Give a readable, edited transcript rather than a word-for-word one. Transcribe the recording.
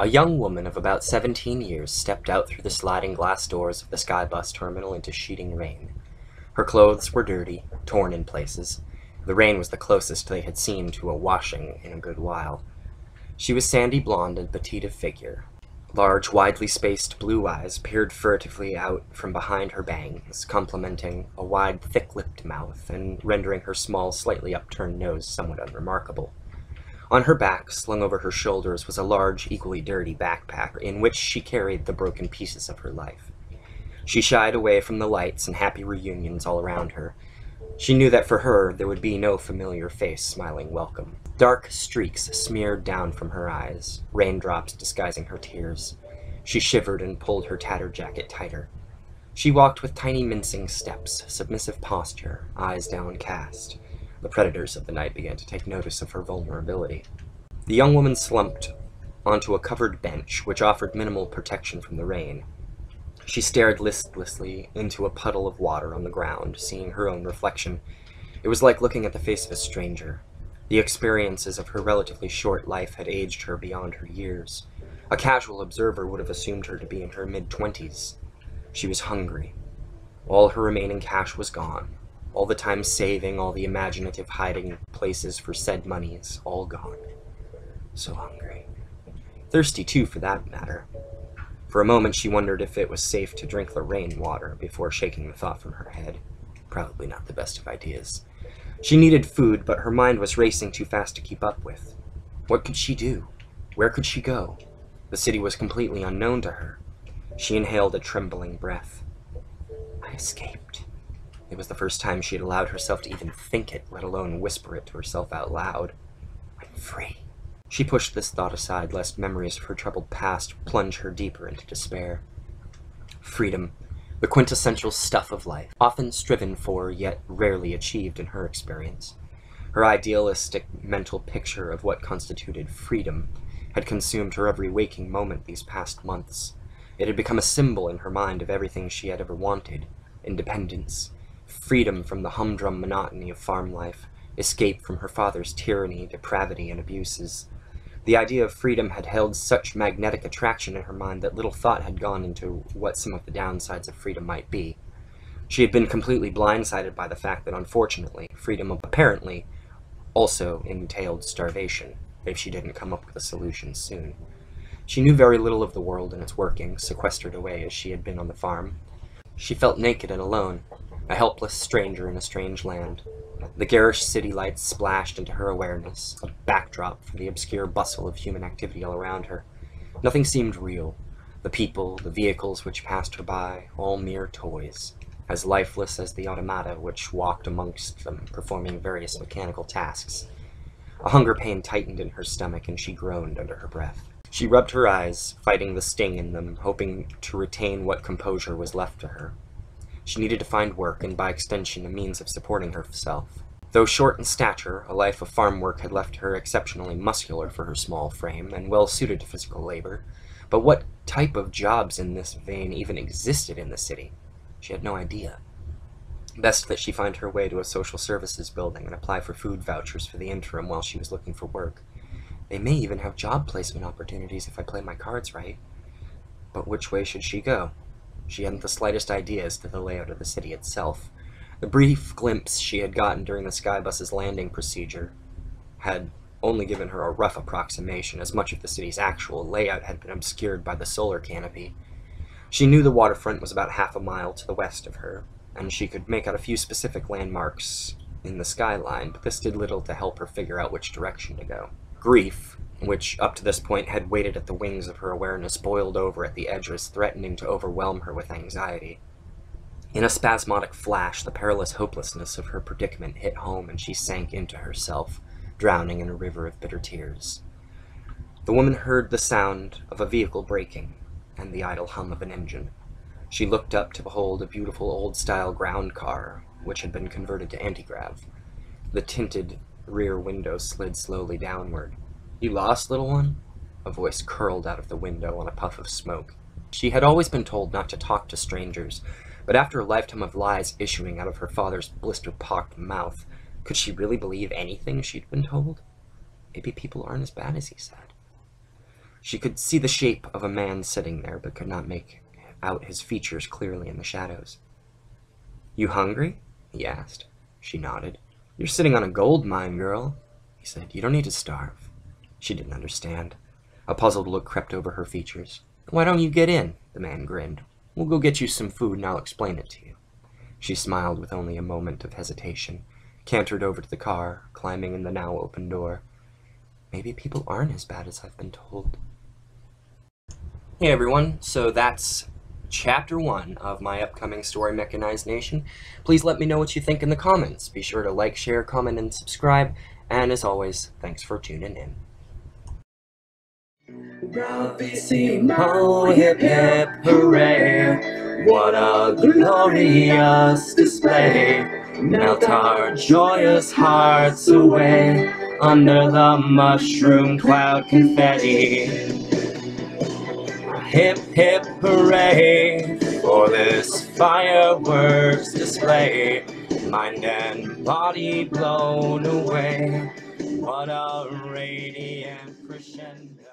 A young woman of about 17 years stepped out through the sliding glass doors of the Skybus terminal into sheeting rain. Her clothes were dirty, torn in places. The rain was the closest they had seen to a washing in a good while. She was sandy blonde and petite of figure. Large, widely spaced blue eyes peered furtively out from behind her bangs, complementing a wide, thick-lipped mouth and rendering her small, slightly upturned nose somewhat unremarkable. On her back, slung over her shoulders, was a large, equally dirty backpack in which she carried the broken pieces of her life. She shied away from the lights and happy reunions all around her. She knew that for her, there would be no familiar face smiling welcome. Dark streaks smeared down from her eyes, raindrops disguising her tears. She shivered and pulled her tattered jacket tighter. She walked with tiny mincing steps, submissive posture, eyes downcast. The predators of the night began to take notice of her vulnerability. The young woman slumped onto a covered bench, which offered minimal protection from the rain. She stared listlessly into a puddle of water on the ground, seeing her own reflection. It was like looking at the face of a stranger. The experiences of her relatively short life had aged her beyond her years. A casual observer would have assumed her to be in her mid-20s. She was hungry. All her remaining cash was gone. All the time saving, all the imaginative hiding places for said monies, all gone. So hungry. Thirsty too, for that matter. For a moment she wondered if it was safe to drink the rainwater before shaking the thought from her head. Probably not the best of ideas. She needed food, but her mind was racing too fast to keep up with. What could she do? Where could she go? The city was completely unknown to her. She inhaled a trembling breath. I escaped. It was the first time she had allowed herself to even think it, let alone whisper it to herself out loud. I'm free. She pushed this thought aside, lest memories of her troubled past plunge her deeper into despair. Freedom, the quintessential stuff of life, often striven for, yet rarely achieved in her experience. Her idealistic mental picture of what constituted freedom had consumed her every waking moment these past months. It had become a symbol in her mind of everything she had ever wanted: independence, freedom from the humdrum monotony of farm life, escape from her father's tyranny, depravity, and abuses. The idea of freedom had held such magnetic attraction in her mind that little thought had gone into what some of the downsides of freedom might be. She had been completely blindsided by the fact that, unfortunately, freedom apparently also entailed starvation, if she didn't come up with a solution soon. She knew very little of the world and its workings, sequestered away as she had been on the farm. She felt naked and alone, a helpless stranger in a strange land. The garish city lights splashed into her awareness, a backdrop for the obscure bustle of human activity all around her. Nothing seemed real. The people, the vehicles which passed her by, all mere toys, as lifeless as the automata which walked amongst them, performing various mechanical tasks. A hunger pain tightened in her stomach, and she groaned under her breath. She rubbed her eyes, fighting the sting in them, hoping to retain what composure was left to her. She needed to find work, and by extension a means of supporting herself. Though short in stature, a life of farm work had left her exceptionally muscular for her small frame, and well suited to physical labor. But what type of jobs in this vein even existed in the city? She had no idea. Best that she find her way to a social services building and apply for food vouchers for the interim while she was looking for work. They may even have job placement opportunities if I play my cards right. But which way should she go? She hadn't the slightest idea as to the layout of the city itself. The brief glimpse she had gotten during the Skybus's landing procedure had only given her a rough approximation, as much of the city's actual layout had been obscured by the solar canopy. She knew the waterfront was about half a mile to the west of her, and she could make out a few specific landmarks in the skyline, but this did little to help her figure out which direction to go. Grief, which up to this point had waited at the wings of her awareness, boiled over at the edges, threatening to overwhelm her with anxiety. In a spasmodic flash, the perilous hopelessness of her predicament hit home, and she sank into herself, drowning in a river of bitter tears. The woman heard the sound of a vehicle braking, and the idle hum of an engine. She looked up to behold a beautiful old-style ground car, which had been converted to anti-grav. The tinted rear window slid slowly downward. You lost, little one? A voice curled out of the window on a puff of smoke. She had always been told not to talk to strangers, but after a lifetime of lies issuing out of her father's blister-pocked mouth, could she really believe anything she'd been told? Maybe people aren't as bad as he said. She could see the shape of a man sitting there, but could not make out his features clearly in the shadows. "You hungry?" he asked. She nodded. "You're sitting on a gold mine, girl," he said. "You don't need to starve." She didn't understand. A puzzled look crept over her features. "Why don't you get in?" the man grinned. "We'll go get you some food and I'll explain it to you." She smiled with only a moment of hesitation, cantered over to the car, climbing in the now open door. Maybe people aren't as bad as I've been told. Hey everyone, so that's Chapter 1 of my upcoming story, Mechanize Nation. Please let me know what you think in the comments. Be sure to like, share, comment, and subscribe. And as always, thanks for tuning in. Bravissimo, hip hip hooray, what a glorious display. Melt our joyous hearts away under the mushroom cloud confetti. Hip hip hooray for this fireworks display. Mind and body blown away. What a radiant crescendo.